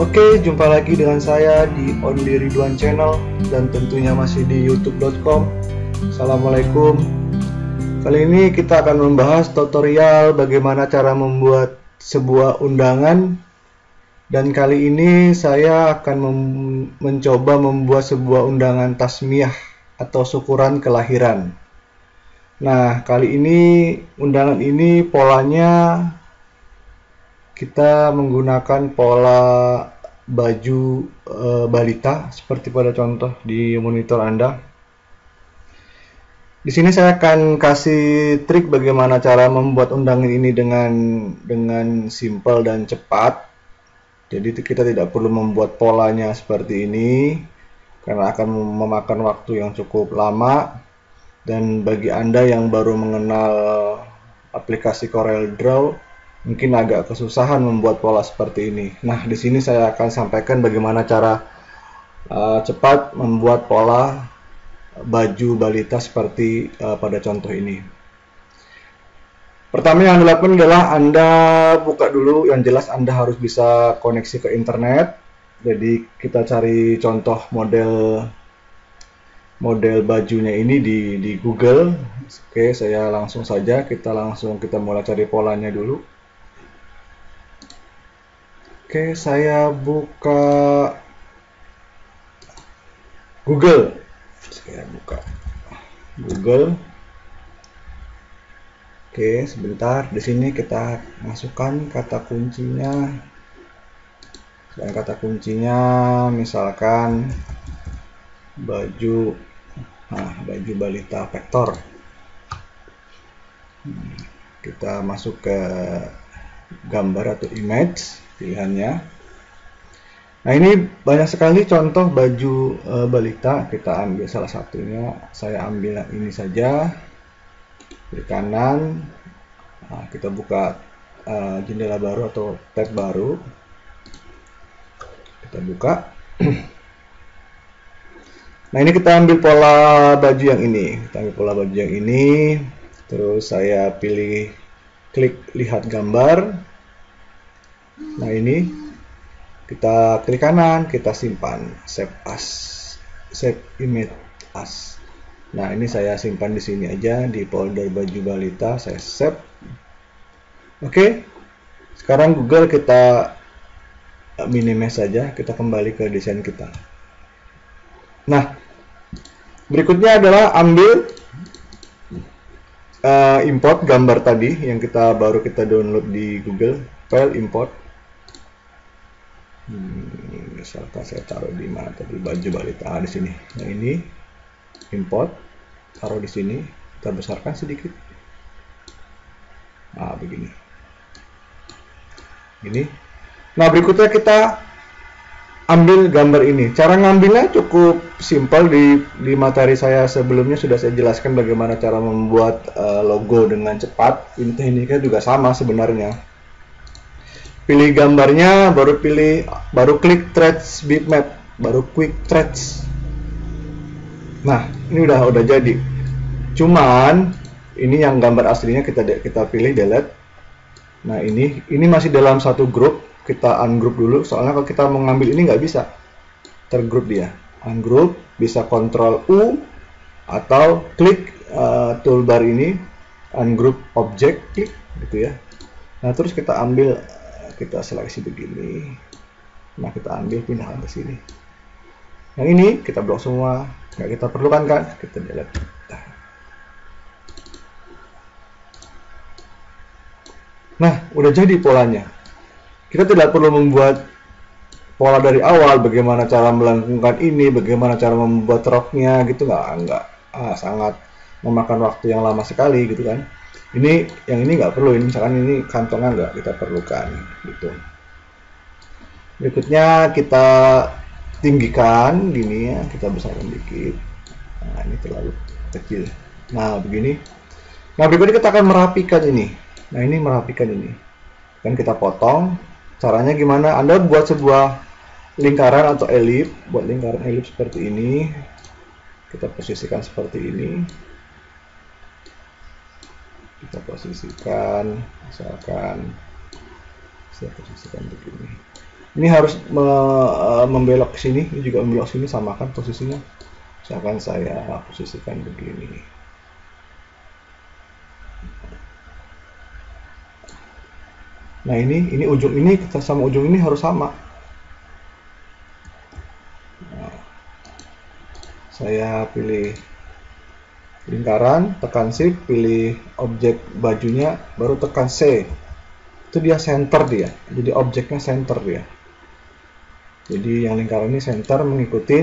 Oke, jumpa lagi dengan saya di Only Ridwan Channel dan tentunya masih di youtube.com. Assalamualaikum. Kali ini kita akan membahas tutorial bagaimana cara membuat sebuah undangan. Dan kali ini saya akan mencoba membuat sebuah undangan tasmiyah atau syukuran kelahiran. Nah, kali ini undangan ini polanya kita menggunakan pola baju balita seperti pada contoh di monitor Anda. Di sini saya akan kasih trik bagaimana cara membuat undangan ini dengan simpel dan cepat. Jadi kita tidak perlu membuat polanya seperti ini karena akan memakan waktu yang cukup lama. Dan bagi Anda yang baru mengenal aplikasi CorelDRAW, mungkin agak kesusahan membuat pola seperti ini. Nah, di sini saya akan sampaikan bagaimana cara cepat membuat pola baju balita seperti pada contoh ini. Pertama yang Anda lakukan adalah Anda buka dulu, yang jelas Anda harus bisa koneksi ke internet. Jadi kita cari contoh model bajunya ini di Google. Oke, saya langsung saja, kita mulai cari polanya dulu. Oke, saya buka Google. Saya buka Google. Oke, sebentar. Di sini kita masukkan kata kuncinya. Dan kata kuncinya misalkan baju balita vektor. Kita masuk ke gambar atau image pilihannya. Nah, ini banyak sekali contoh baju balita. Kita ambil salah satunya. Saya ambil yang ini saja. Klik kanan. Nah, kita buka jendela baru atau tab baru. Kita buka. Nah, ini kita ambil pola baju yang ini. Kita ambil pola baju yang ini. Terus saya pilih klik lihat gambar. Nah, ini kita klik kanan, kita simpan, save as, save image as. Nah, ini saya simpan di sini aja di folder baju balita, saya save. Oke. Sekarang Google kita minimize saja, kita kembali ke desain kita. Nah, berikutnya adalah ambil import gambar tadi yang baru kita download di Google, file import. Misalkan saya taruh di mana tadi, baju balita, di sini. Nah, ini import, taruh di sini, kita besarkan sedikit. Nah, begini. Ini. Nah, berikutnya kita ambil gambar ini. Cara ngambilnya cukup simpel. Di materi saya sebelumnya sudah saya jelaskan bagaimana cara membuat logo dengan cepat. Ini tekniknya juga sama sebenarnya. Pilih gambarnya, baru klik Trace Bitmap, baru quick trace. Nah, ini udah jadi. Cuman ini yang gambar aslinya kita pilih delete. Nah, ini masih dalam satu grup. Kita ungroup dulu, soalnya kalau kita mau ngambil ini nggak bisa tergroup dia. Ungroup, bisa Ctrl U atau klik toolbar ini, ungroup object, klik gitu ya. Nah, terus kita ambil, kita seleksi begini. Nah, kita ambil, pindahkan ke sini. Yang ini kita blok semua, nggak kita perlukan kan, kita delete. Nah, udah jadi polanya. Kita tidak perlu membuat pola dari awal, bagaimana cara melengkungkan ini, bagaimana cara membuat roknya gitu, nggak sangat memakan waktu yang lama sekali gitu kan. Yang ini nggak perlu, ini misalkan ini kantongnya nggak kita perlukan gitu. Berikutnya kita tinggikan gini ya, kita besarkan dikit. Nah, ini terlalu kecil. Nah, begini. Nah, berikutnya kita akan merapikan ini. Nah, ini merapikan ini. Kan kita potong. Caranya gimana? Anda buat sebuah lingkaran atau elip, buat lingkaran elip seperti ini. Kita posisikan seperti ini. Kita posisikan, misalkan saya posisikan begini. Ini harus membelok ke sini, ini juga membelok sini, samakan posisinya. Misalkan saya posisikan begini. Nah ini ujung ini sama ujung ini harus sama. Nah, saya pilih lingkaran, tekan shift, pilih objek bajunya, baru tekan C. Itu dia center dia, jadi objeknya center dia. Jadi yang lingkaran ini center mengikuti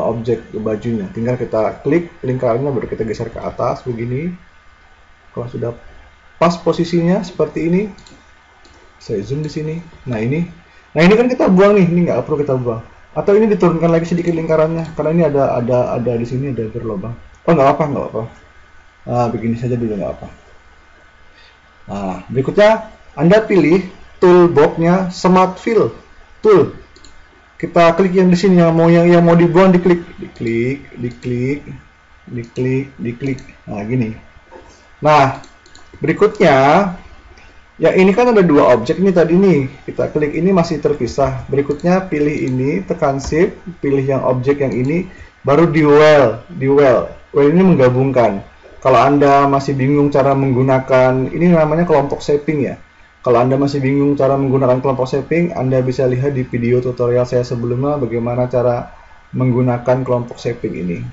objek bajunya. Tinggal kita klik lingkarannya, baru kita geser ke atas begini. Kalau sudah pas posisinya seperti ini, saya zoom di sini. Nah ini kan kita buang nih, ini nggak perlu kita buang. Atau ini diturunkan lagi sedikit lingkarannya, karena ini ada di sini ada berlubang. Oh nggak apa. Nah, begini saja dulu nggak apa. Nah berikutnya Anda pilih toolbox-nya Smart Fill Tool. Kita klik yang di sini, yang mau dibuang diklik. Nah gini. Nah berikutnya, ya ini kan ada dua objek nih tadi nih, kita klik ini masih terpisah. Berikutnya pilih ini, tekan shift, pilih yang objek yang ini, baru di well ini menggabungkan. Kalau Anda masih bingung cara menggunakan, ini namanya kelompok shaping ya. Kalau Anda masih bingung cara menggunakan kelompok shaping, Anda bisa lihat di video tutorial saya sebelumnya bagaimana cara menggunakan kelompok shaping ini.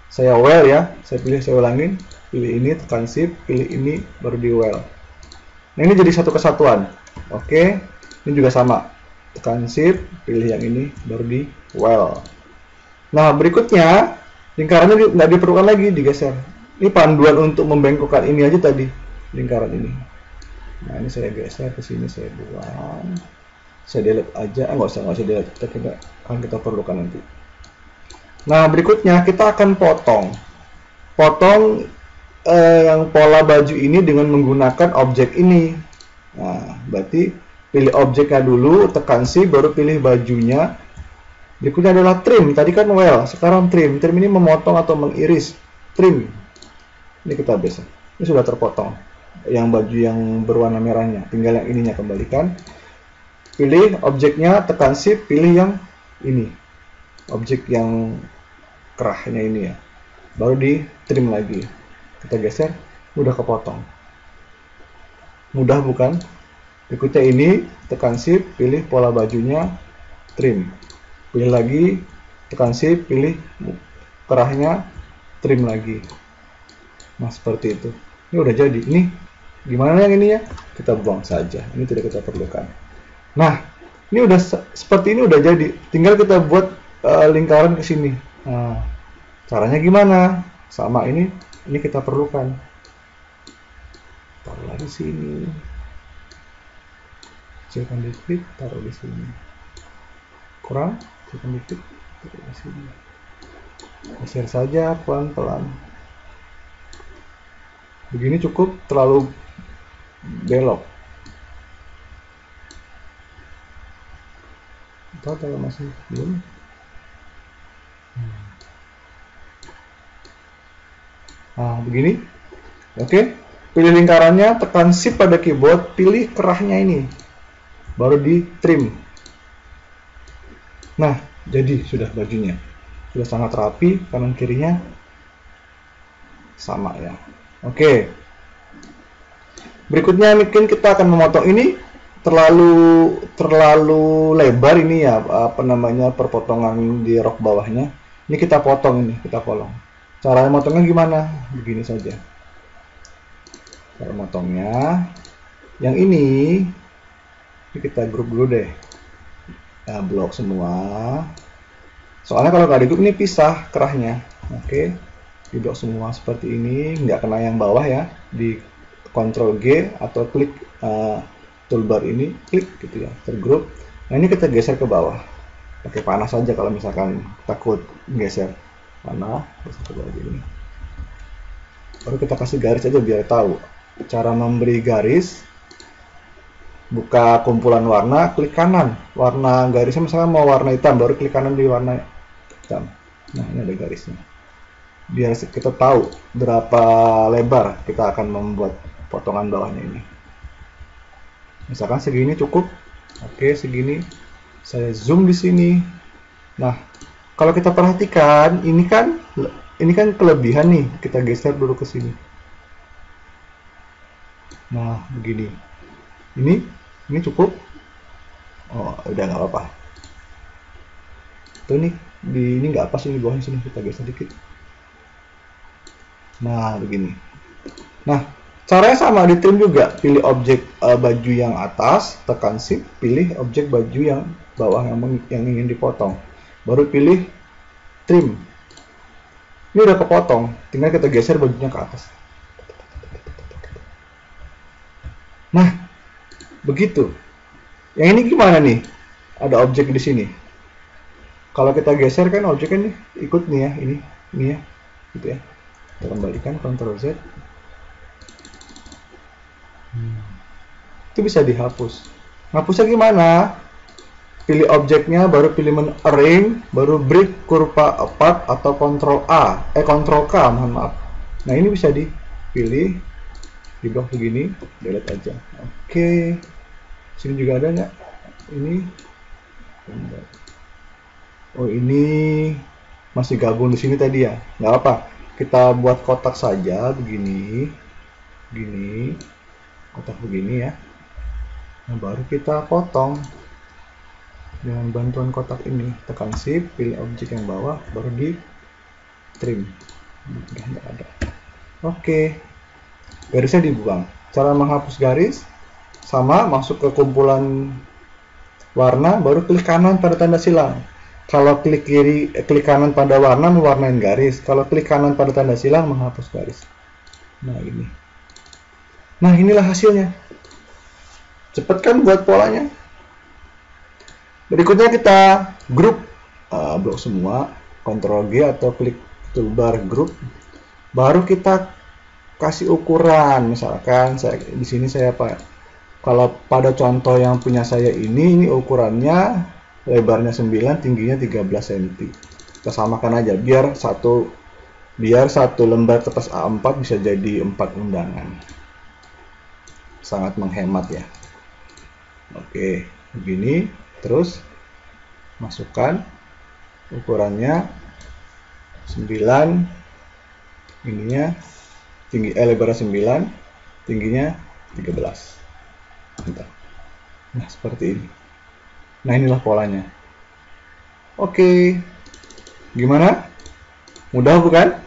Saya well ya, saya ulangin, pilih ini, tekan shift, pilih ini, baru di well. Nah ini jadi satu kesatuan. Oke, ini juga sama. Tekan shift, pilih yang ini, baru di well. Nah berikutnya, lingkarannya nggak diperlukan lagi, digeser. Ini panduan untuk membengkokkan ini aja tadi, lingkaran ini. Nah ini saya geser ke sini, saya buang. Saya delete aja, nggak usah delete, kita perlukan nanti. Nah berikutnya kita akan potong yang pola baju ini dengan menggunakan objek ini. Nah, berarti pilih objeknya dulu, tekan shift, baru pilih bajunya. Berikutnya adalah trim. Tadi kan well, sekarang trim. Trim ini memotong atau mengiris. Trim. Ini kita bisa. Ini sudah terpotong. Yang baju yang berwarna merahnya. Tinggal yang ininya kembalikan. Pilih objeknya, tekan shift, pilih yang ini. Objek yang kerahnya ini ya. Baru di trim lagi. Kita geser, udah kepotong. Mudah bukan? Berikutnya ini, tekan shift, pilih pola bajunya, trim. Pilih lagi, tekan shift, pilih kerahnya, trim lagi. Nah seperti itu. Ini udah jadi. Ini gimana yang ini ya? Kita buang saja. Ini tidak kita perlukan. Nah ini udah seperti ini udah jadi. Tinggal kita buat lingkaran ke sini. Nah caranya gimana? Sama ini kita perlukan. Taruh lagi sini. Kecilkan dikit, taruh di sini. Kurang, kecilkan dikit, taruh di sini. Geser saja pelan-pelan. Begini cukup, terlalu belok. Atau masih belum? Nah, begini. Oke. Pilih lingkarannya, tekan shift pada keyboard, pilih kerahnya ini. Baru di trim. Nah, jadi sudah bajunya. Sudah sangat rapi, kanan kirinya sama ya. Oke. Berikutnya mungkin kita akan memotong ini terlalu lebar ini ya, apa namanya, perpotongan di rok bawahnya. Ini kita potong, ini kita potong. Cara motongnya gimana? Begini saja. Cara motongnya yang ini kita grup dulu deh. Nah, blok semua. Soalnya kalau nggak di grup ini pisah kerahnya. Oke. Di blok semua seperti ini, nggak kena yang bawah ya. Di Ctrl G atau klik toolbar ini, klik gitu ya, tergrup. Nah ini kita geser ke bawah. Pakai panah saja kalau misalkan takut geser. Panah, geser ke bawah gini. Baru kita kasih garis aja biar tahu. Cara memberi garis, buka kumpulan warna, klik kanan. Warna garisnya misalnya mau warna hitam, baru klik kanan di warna hitam. Nah ini ada garisnya. Biar kita tahu berapa lebar kita akan membuat potongan bawahnya ini. Misalkan segini cukup. Oke, segini. Saya zoom di sini. Nah, kalau kita perhatikan, ini kan kelebihan nih. Kita geser dulu ke sini. Nah, begini. Ini cukup. Oh, udah nggak apa-apa. Tuh nih, ini nggak pas, ini bawahnya sini, kita geser dikit. Nah, begini. Nah, caranya sama di trim juga. Pilih objek baju yang atas, tekan shift, pilih objek baju yang bawah yang ingin dipotong. Baru pilih trim. Ini udah kepotong, tinggal kita geser bajunya ke atas. Nah, begitu. Yang ini gimana nih? Ada objek di sini. Kalau kita geser kan objeknya nih ikut nih ya, ini ya, gitu ya. Kita kembalikan, Ctrl Z. Itu bisa dihapus. Hapusnya gimana? Pilih objeknya, baru pilih menu arrange, baru break kurva apart atau Ctrl K, mohon maaf. Nah, ini bisa dipilih di blok begini, delete aja. Oke. Sini juga ada nggak? Ini. Oh, ini masih gabung di sini tadi ya. Nggak apa. Kita buat kotak saja begini. Gini. Kotak begini ya. Nah, baru kita potong dengan bantuan kotak ini. Tekan shift, pilih objek yang bawah, baru di trim. Udah nggak ada. Oke. Garisnya dibuang. Cara menghapus garis sama, masuk ke kumpulan warna, baru klik kanan pada tanda silang. Kalau klik kanan pada warna mewarnain garis. Kalau klik kanan pada tanda silang menghapus garis. Nah, ini. Nah, inilah hasilnya. Cepet kan buat polanya? Berikutnya kita grup blok semua, Ctrl G atau klik toolbar grup. Baru kita kasih ukuran. Misalkan di sini saya kalau pada contoh yang punya saya ini ukurannya lebarnya 9, tingginya 13 cm. Kita samakan aja biar satu lembar kertas A4 bisa jadi 4 undangan. Sangat menghemat ya. Oke, begini. Terus masukkan ukurannya 9, ininya lebarnya 9, tingginya 13. Bentar. Nah, seperti ini. Nah, inilah polanya. Oke. Gimana? Mudah bukan?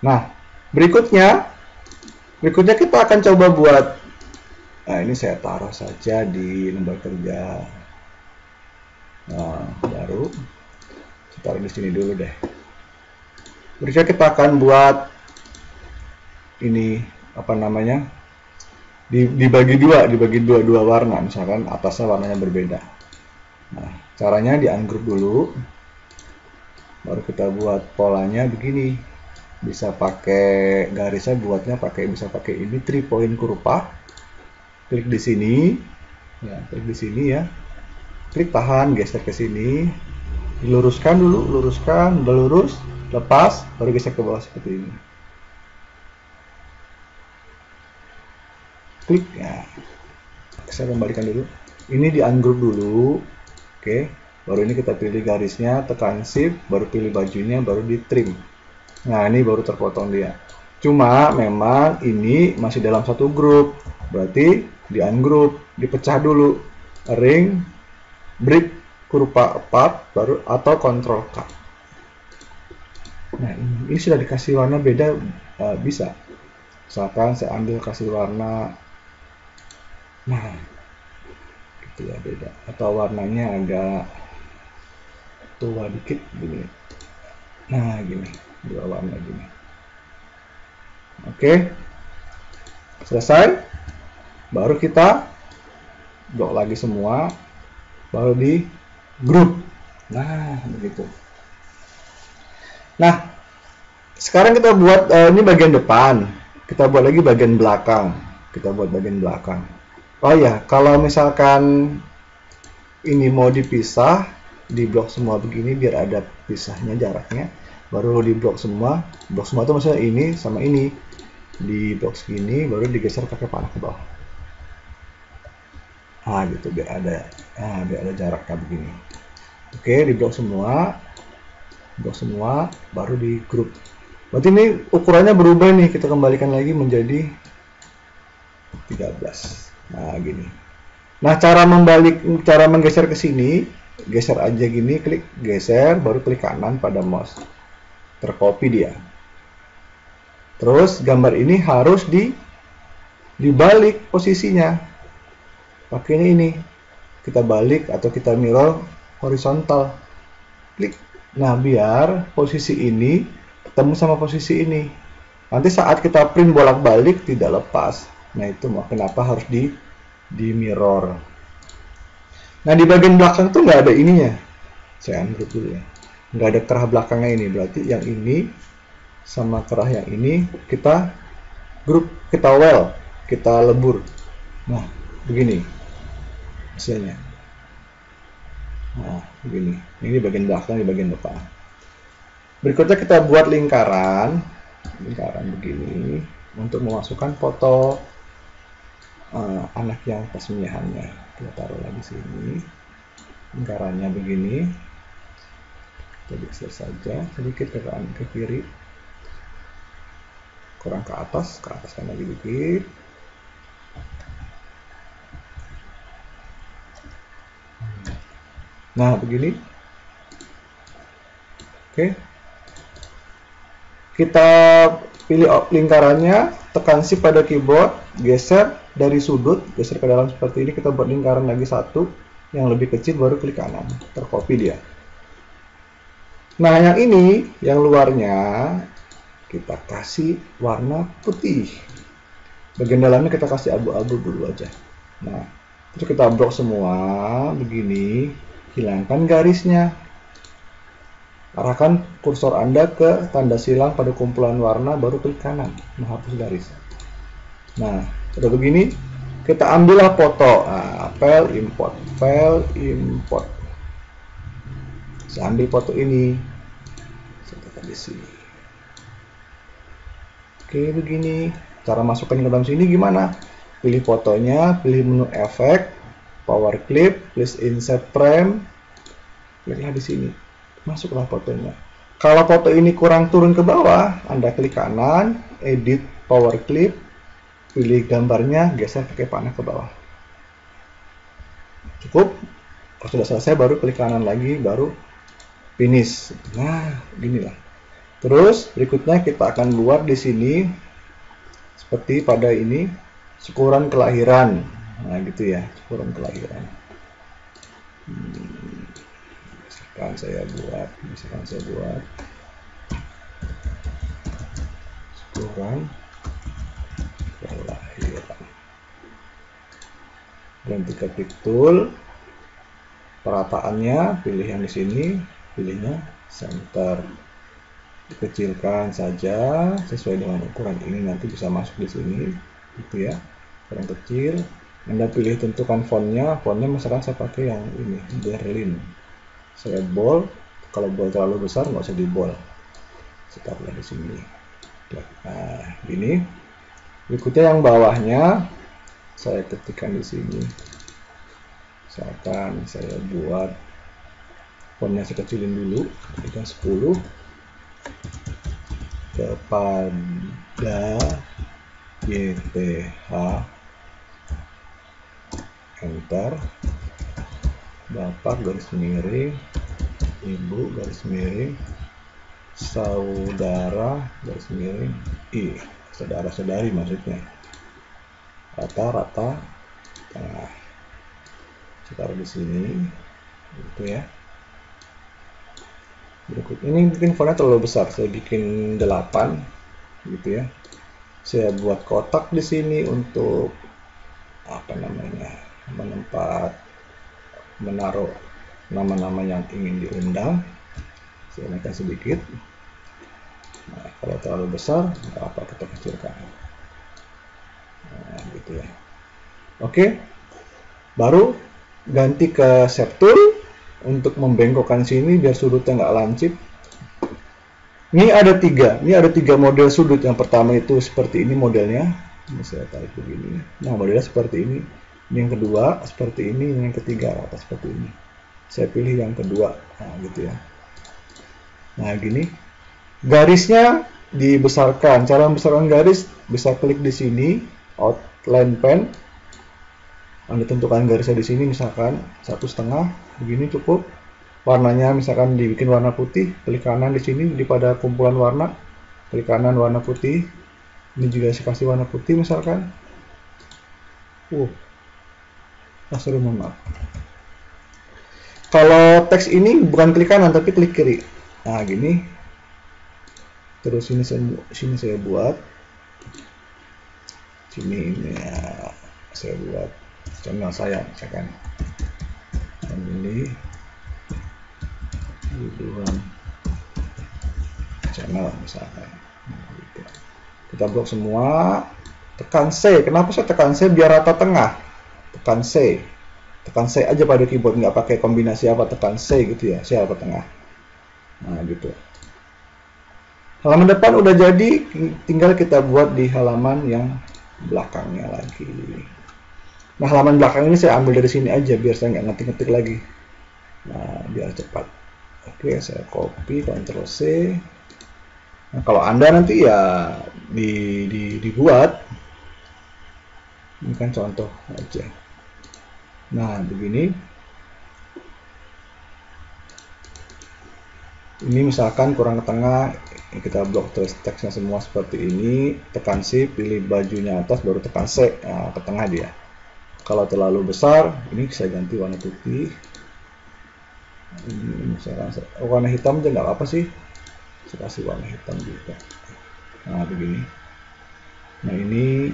Nah, berikutnya kita akan coba buat. Nah, ini saya taruh saja di lembar kerja. Nah, baru saya taruh di sini dulu deh. Berikutnya kita akan buat ini apa namanya? Dibagi dua warna, misalkan atasnya warnanya berbeda. Nah, caranya di ungroup dulu, baru kita buat polanya begini. Bisa pakai garisnya, buatnya bisa pakai ini 3 point kurva. Klik di sini, ya, klik tahan, geser ke sini, diluruskan dulu, udah lurus, lepas, baru geser ke bawah seperti ini. Klik ya. Saya kembalikan dulu. Ini di ungroup dulu. Oke. Baru ini kita pilih garisnya, tekan shift, baru pilih bajunya, baru di trim. Nah, ini baru terpotong dia. Cuma memang ini masih dalam satu grup. Berarti di ungroup, dipecah dulu. Arrange, break kurva apart, baru atau Ctrl K. Nah, ini sudah dikasih warna beda, bisa. Misalkan saya ambil kasih warna, nah, gitu ya, beda. Atau warnanya agak tua dikit gini. Nah, gini, dua warna gini. Oke, selesai. Baru kita blok lagi semua, baru di grup. Nah, begitu. Nah, sekarang kita buat ini bagian depan. Kita buat lagi bagian belakang. Kita buat bagian belakang. Oh ya, kalau misalkan ini mau dipisah, di blok semua begini biar ada pisahnya jaraknya. Baru di blok semua itu maksudnya ini sama ini. Di blok segini baru digeser pakai panah ke bawah. Gitu biar ada jaraknya begini. Oke, di blok semua, baru di grup. Berarti ini ukurannya berubah nih, kita kembalikan lagi menjadi 13. Gini. Nah, cara menggeser ke sini, geser aja gini, klik geser, baru klik kanan pada mouse. Tercopy dia. Terus gambar ini harus dibalik posisinya. Pakainya ini. Kita balik atau kita mirror horizontal. Klik. Nah, biar posisi ini ketemu sama posisi ini. Nanti saat kita print bolak-balik tidak lepas. Nah, itu kenapa harus di mirror. Nah, di bagian belakang tuh nggak ada ininya. Saya ungroup dulu ya. Nggak ada kerah belakangnya ini. Berarti yang ini sama kerah yang ini kita group, kita well, kita lebur. Nah, begini hasilnya. Nah, begini. Ini bagian belakang, di bagian depan. Berikutnya kita buat lingkaran begini untuk memasukkan foto anak yang persembunyiannya. Kita taruh lagi sini. Lingkarannya begini. Kita geser saja sedikit ke kanan ke kiri. Kurang ke atas kan lagi dikit. Nah, begini. Oke. Kita pilih lingkarannya, tekan shift pada keyboard, geser dari sudut, geser ke dalam seperti ini. Kita buat lingkaran lagi satu yang lebih kecil, baru klik kanan, tercopy dia. Nah, yang ini, yang luarnya kita kasih warna putih. Bagian dalamnya kita kasih abu-abu dulu aja. Nah, terus kita blok semua begini, hilangkan garisnya. Arahkan kursor Anda ke tanda silang pada kumpulan warna, baru klik kanan, menghapus garis. Nah, udah begini, kita ambillah foto. File import. Saya ambil foto ini. Saya tekan di sini. Oke, begini. Cara masukkan ke dalam sini gimana? Pilih fotonya, pilih menu efek, power clip, please insert frame. Kliklah di sini. Masuklah fotonya. Kalau foto ini kurang turun ke bawah, Anda klik kanan, edit power clip, pilih gambarnya, geser pakai panah ke bawah. Cukup. Kalau sudah selesai, baru klik kanan lagi, baru finish. Nah, ginilah. Terus berikutnya kita akan buat di sini seperti pada ini, syukuran kelahiran. Nah, gitu ya, syukuran kelahiran. Misalkan saya buat syukuran kelahiran. Ganti ke klik tool, perataannya pilih yang di sini, pilihnya center, dikecilkan saja sesuai dengan ukuran ini, nanti bisa masuk di sini, gitu ya, kurang kecil. Anda pilih tentukan fontnya misalkan saya pakai yang ini, Berlin. Saya bold, kalau bold terlalu besar nggak usah di bold. Saya taruh di sini. Nah, ini. Berikutnya yang bawahnya saya ketikkan di sini. Misalkan saya buat fontnya saya kecilin dulu, ketikkan 10 kepada YTH, enter. Bapak garis miring, ibu garis miring, saudara garis miring, saudara-saudari maksudnya, rata-rata tengah. Saya taruh di sini, gitu ya. Berikut ini mungkin fontnya terlalu besar, saya bikin 8, gitu ya. Saya buat kotak di sini untuk menaruh nama-nama yang ingin diundang. Saya naikkan sedikit. Nah, kalau terlalu besar, nggak apa, kita kecilkan. Nah, gitu ya. Oke, baru ganti ke shape tool untuk membengkokkan sini biar sudutnya nggak lancip. Ini ada tiga model sudut. Yang pertama itu seperti ini modelnya. Ini saya tarik begini. Nah, modelnya seperti ini. Ini yang kedua seperti ini, yang ketiga rata seperti ini. Saya pilih yang kedua, nah gitu ya. Nah gini, garisnya dibesarkan. Cara membesarkan garis bisa klik di sini, outline pen. Anda tentukan garisnya di sini, misalkan 1,5, begini cukup. Warnanya misalkan dibikin warna putih, klik kanan di sini di pada kumpulan warna, klik kanan warna putih. Ini juga saya kasih warna putih misalkan. Sorry, mohon maaf. Kalau teks ini bukan klik kanan tapi klik kiri. Nah gini. Terus sini saya buat. Sini ini ya, saya buat channel saya misalkan. Dan ini tujuan channel misalkan. Gitu. Kita blok semua. Tekan C. Kenapa saya tekan C? Biar rata tengah. Tekan C. Tekan C aja pada keyboard, nggak pakai kombinasi apa, tekan C gitu ya, C apa tengah. Nah gitu. Halaman depan udah jadi, tinggal kita buat di halaman yang belakangnya lagi. Nah halaman belakang ini saya ambil dari sini aja biar saya nggak ngetik-ngetik lagi. Nah biar cepat. Oke, saya copy, Ctrl C. Nah kalau Anda nanti ya dibuat, ini kan contoh aja. Nah begini. Ini misalkan kurang ke tengah, kita blok terus teksnya semua seperti ini, tekan Shift, pilih bajunya atas, baru tekan C, nah, ke tengah dia. Kalau terlalu besar, ini saya ganti warna putih. Ini misalkan warna hitam aja nggak apa sih, saya kasih warna hitam juga. Nah begini. Nah ini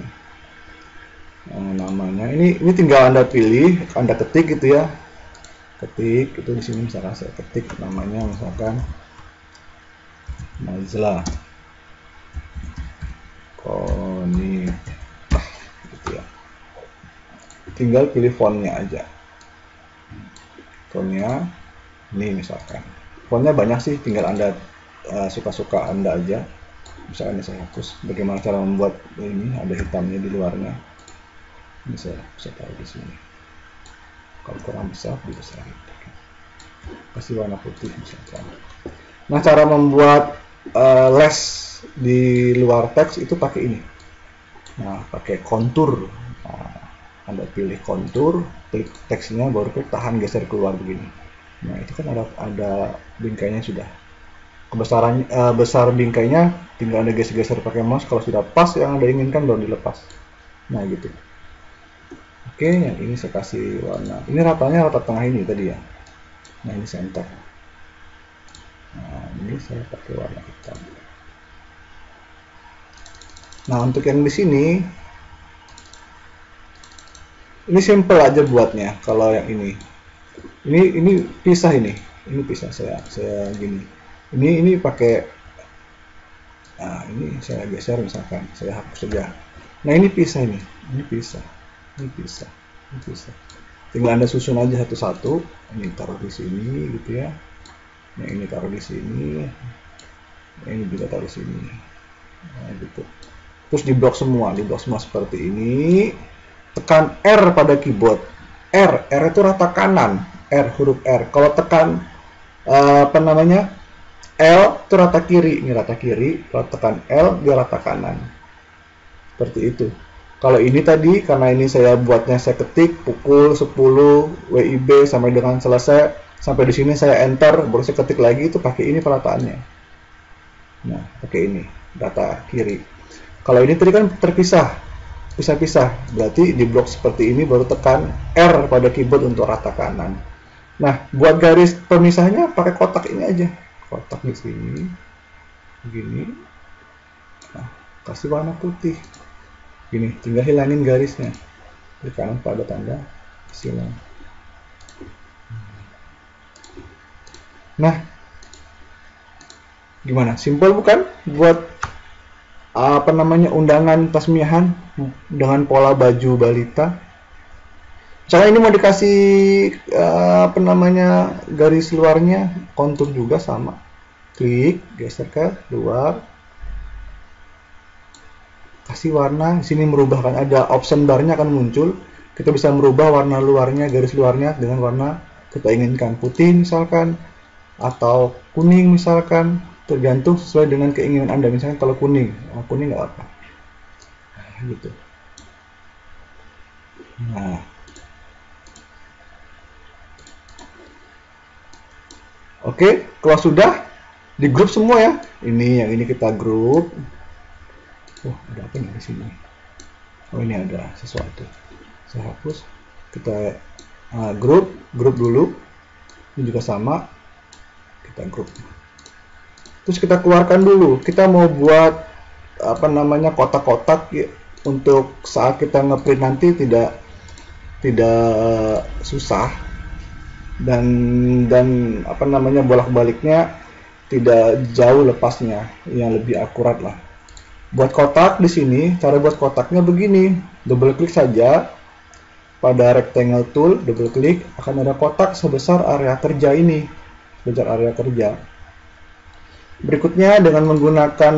namanya, ini tinggal Anda pilih, Anda ketik gitu ya. Ketik itu di sini misalkan saya ketik namanya misalkan Najla Konitah gitu ya. Tinggal pilih fontnya aja. Fontnya ini misalkan. Fontnya banyak sih, tinggal Anda suka-suka Anda aja. Misalkan saya hapus. Bagaimana cara membuat ini ada hitamnya di luarnya. Ini saya bisa taruh di sini. Kalau kurang besar, dibesarin. Kasih warna putih misalkan. Nah, cara membuat les di luar teks itu pakai ini. Nah, pakai kontur. Nah, Anda pilih kontur, klik teksnya, baru klik tahan geser keluar begini. Nah, itu kan ada bingkainya sudah. Kebesaran besar bingkainya tinggal Anda geser-geser pakai mouse. Kalau sudah pas yang Anda inginkan baru dilepas. Nah, gitu. Oke, yang ini saya kasih warna. Ini ratanya rata tengah ini tadi ya. Nah, ini center. Nah, ini saya pakai warna hitam. Nah, untuk yang di sini simple aja buatnya. Kalau yang ini pisah ini pisah saya gini. Ini pakai. Nah, ini saya geser misalkan, saya hapus saja. Nah, ini pisah ini pisah. Ini bisa. Tinggal Anda susun aja satu-satu. Ini taruh di sini gitu ya. Nah, ini taruh di sini. Nah, ini juga taruh di sini. Nah, gitu. Terus diblok semua seperti ini. Tekan R pada keyboard. R itu rata kanan. Huruf R. Kalau tekan L itu rata kiri. Ini rata kiri. Kalau tekan L dia rata kanan. Seperti itu. Kalau ini tadi, karena ini saya buatnya saya ketik pukul 10 WIB sampai dengan selesai, sampai di sini saya enter, baru saya ketik lagi, itu pakai ini perataannya. Nah, pakai ini, data kiri. Kalau ini tadi kan terpisah, pisah-pisah, berarti di blok seperti ini baru tekan R pada keyboard untuk rata kanan. Nah, buat garis pemisahnya pakai kotak ini aja, kotak di sini, begini. Nah, kasih warna putih. Gini, tinggal hilangin garisnya. Klik kanan pada tanda silang. Nah, gimana? Simpel bukan? Buat undangan tasmiahan dengan pola baju balita. Misalnya ini mau dikasih garis luarnya, kontur juga sama. Klik, geser ke luar. Kasih warna, di sini merubahkan, ada option barnya akan muncul. kita bisa merubah warna luarnya, garis luarnya dengan warna kita inginkan, putih misalkan, atau kuning misalkan, tergantung sesuai dengan keinginan Anda. Misalkan kalau kuning, kuning nggak apa, gitu. Nah, oke, kalau sudah di grup semua ya, ini yang ini kita grup. Oh, ada apa nih di sini? Oh, ini ada sesuatu. Saya hapus. Kita grup dulu. Ini juga sama. Kita grup. Terus kita keluarkan dulu. Kita mau buat apa namanya kotak-kotak ya, untuk saat kita ngeprint nanti tidak susah, dan apa namanya bolak-baliknya tidak jauh lepasnya, yang lebih akurat lah. Buat kotak di sini, cara buat kotaknya begini, double klik saja pada rectangle tool, double klik, akan ada kotak sebesar area kerja ini, sebesar area kerja. Berikutnya dengan menggunakan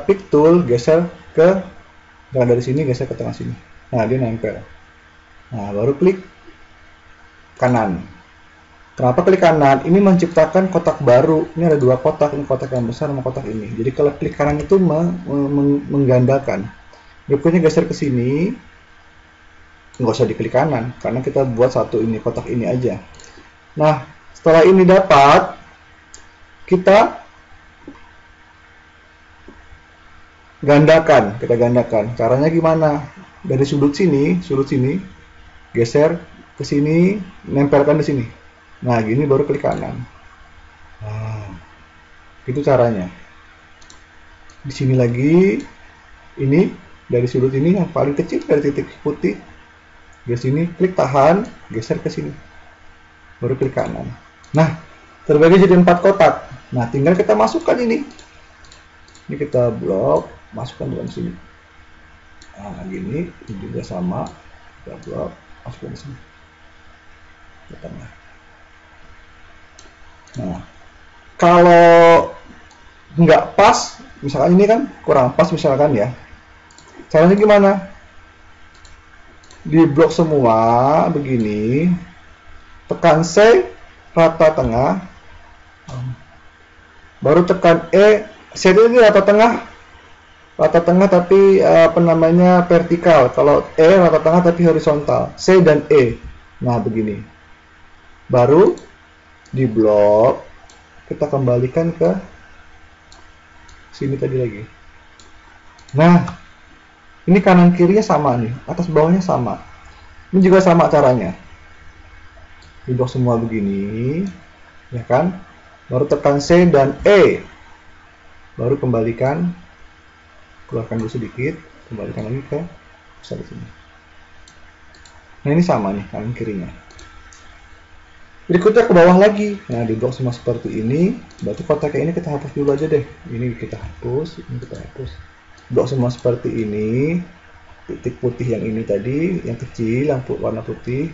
pick tool, geser ke, dari sini geser ke tengah sini. Nah, dia nempel. Nah, baru klik kanan. Kenapa klik kanan? Ini menciptakan kotak baru. Ini ada dua kotak, ini kotak yang besar sama kotak ini. Jadi kalau klik kanan itu menggandakan. Berikutnya geser ke sini. Nggak usah diklik kanan, karena kita buat satu ini, kotak ini aja. Nah, setelah ini dapat, kita gandakan. Kita gandakan. Caranya gimana? Dari sudut sini, geser ke sini, nempelkan di sini. Nah, gini baru klik kanan. Nah, itu caranya. Di sini lagi, ini dari sudut ini yang paling kecil, dari titik putih. Di sini klik tahan, geser ke sini. Baru klik kanan. Nah, terbagi jadi 4 kotak. Nah, tinggal kita masukkan ini. Ini kita blok, masukkan dalam sini. Nah, gini, ini juga sama. Kita blok, masukkan di sini. Ke tengah. Nah, kalau nggak pas, misalkan ini kan kurang pas misalkan ya, caranya gimana? Di blok semua begini, tekan C rata tengah, baru tekan E. C ini rata tengah tapi apa namanya vertikal. Kalau E rata tengah tapi horizontal. C dan E. Nah, begini. Baru di blok kita kembalikan ke sini tadi lagi. Nah, ini kanan kirinya sama nih, atas bawahnya sama. Ini juga sama caranya. Di blok semua begini, ya kan? Baru tekan C dan E. Baru kembalikan, keluarkan dulu sedikit, kembalikan lagi ke pusat sini. Nah, ini sama nih kanan kirinya. Berikutnya ke bawah lagi. Nah, di blok semua seperti ini. Berarti kotaknya ini kita hapus dulu aja deh. Ini kita hapus, ini kita hapus. Blok semua seperti ini. Titik putih yang ini tadi, yang kecil, yang warna putih.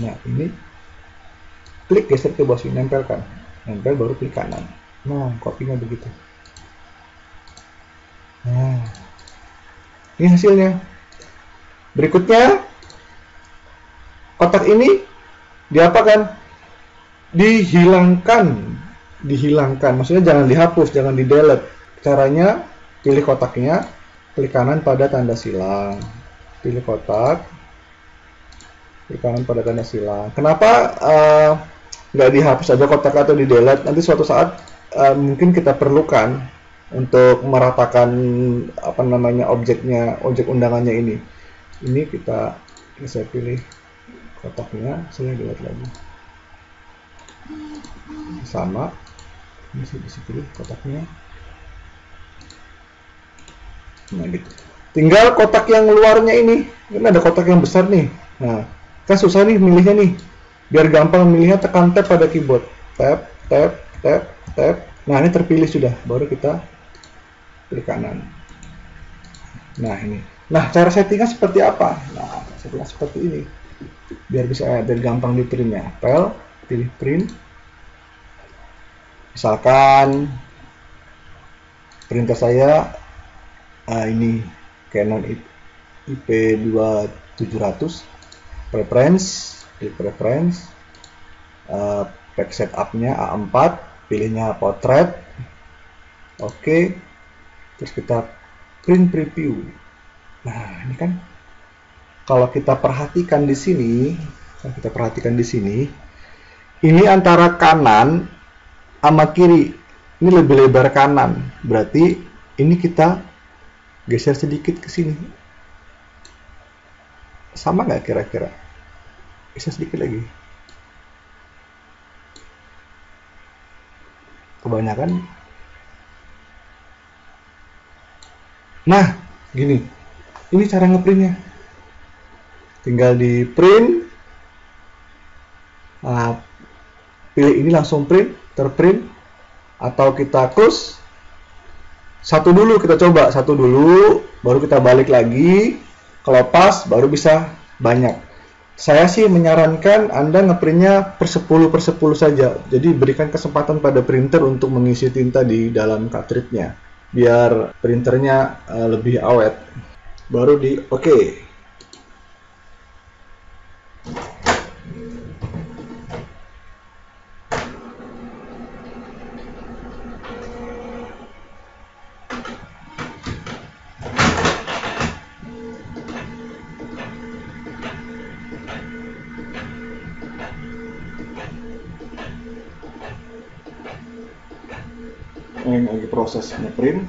Nah, ini klik geser ke bawah sini, nempelkan. Nempel baru klik kanan. Nah, kopinya begitu. Nah, ini hasilnya. Berikutnya, kotak ini diapakan? Dihilangkan. Maksudnya jangan dihapus, jangan di delete. Caranya pilih kotaknya, klik kanan pada tanda silang. Pilih kotak, klik kanan pada tanda silang. Kenapa nggak dihapus aja kotak atau di delete? Nanti suatu saat mungkin kita perlukan untuk meratakan apa namanya objek undangannya ini. Ini saya pilih kotaknya, saya delete lagi. Sama, ini saya bisa pilih kotaknya. Nah, gitu. Tinggal kotak yang luarnya ini ada kotak yang besar nih. Nah, kan susah nih milihnya nih. Biar gampang milihnya, tekan tab pada keyboard. Tab. Nah, ini terpilih sudah. Baru kita klik kanan. Nah, ini. Nah, cara settingnya seperti apa? Nah, settingnya seperti ini. Biar gampang di printnya. File, pilih print. Misalkan printer saya ini Canon IP2700. Preference, klik preference, pack setupnya A4, pilihnya portrait. Oke, terus kita print preview. Nah, ini kan kalau kita perhatikan di sini, ini antara kanan sama kiri, ini lebih lebar kanan, berarti ini kita geser sedikit ke sini. Sama nggak kira-kira? Geser sedikit lagi. Kebanyakan. Nah, gini. Ini cara ngeprintnya. Tinggal di print. Nah, pilih ini langsung print, terprint. Atau kita close. Satu dulu kita coba, satu dulu, baru kita balik lagi. Kalau pas, baru bisa banyak. Saya sih menyarankan Anda ngeprintnya per 10 saja. Jadi berikan kesempatan pada printer untuk mengisi tinta di dalam cartridge-nya. Biar printernya lebih awet. Baru di oke. Ini lagi proses ngeprint.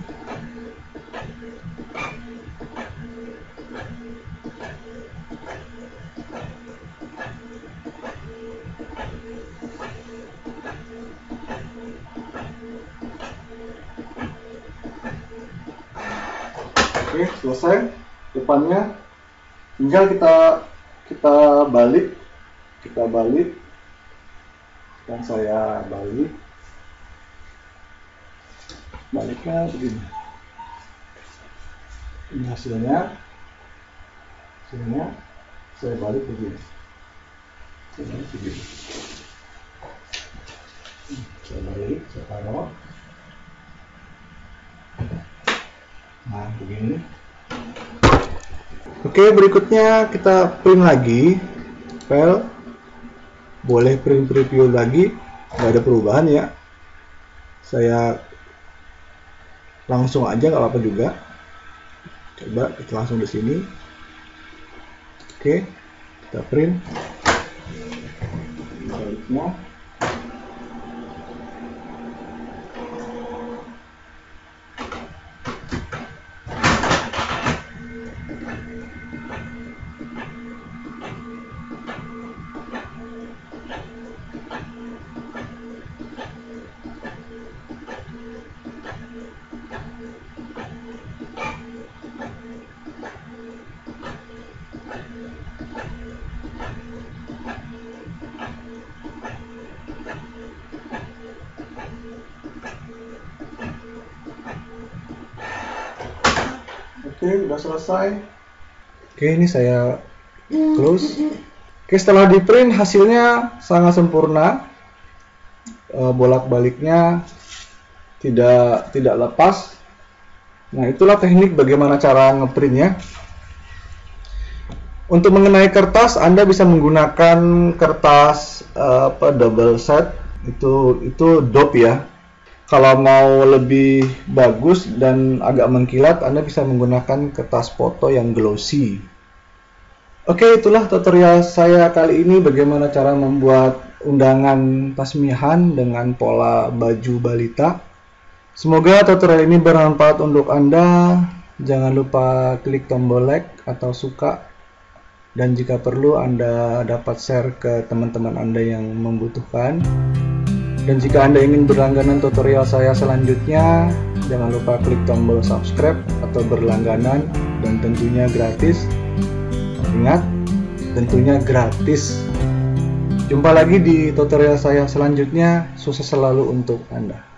Oke, selesai. Depannya tinggal kita balik, dan saya baliknya begini. Ini hasilnya saya balik begini. Saya balik, saya taruh. Nah, begini. Oke, berikutnya kita print lagi. File boleh print preview lagi, nggak ada perubahan ya. Saya langsung aja, nggak apa-apa juga. Coba kita langsung di sini. Oke, kita print. Baliknya. Oke, udah selesai. Oke, ini saya close. Oke, setelah di print hasilnya sangat sempurna. Bolak-baliknya tidak lepas. Nah, itulah teknik bagaimana cara ngeprintnya. Untuk mengenai kertas, Anda bisa menggunakan kertas double set. Itu dop ya. Kalau mau lebih bagus dan agak mengkilat, Anda bisa menggunakan kertas foto yang glossy. Oke, itulah tutorial saya kali ini bagaimana cara membuat undangan tasmihan dengan pola baju balita. Semoga tutorial ini bermanfaat untuk Anda. Jangan lupa klik tombol like atau suka. Dan jika perlu, Anda dapat share ke teman-teman Anda yang membutuhkan. Dan jika Anda ingin berlangganan tutorial saya selanjutnya, jangan lupa klik tombol subscribe atau berlangganan, dan tentunya gratis. Ingat, tentunya gratis. Jumpa lagi di tutorial saya selanjutnya. Sukses selalu untuk Anda.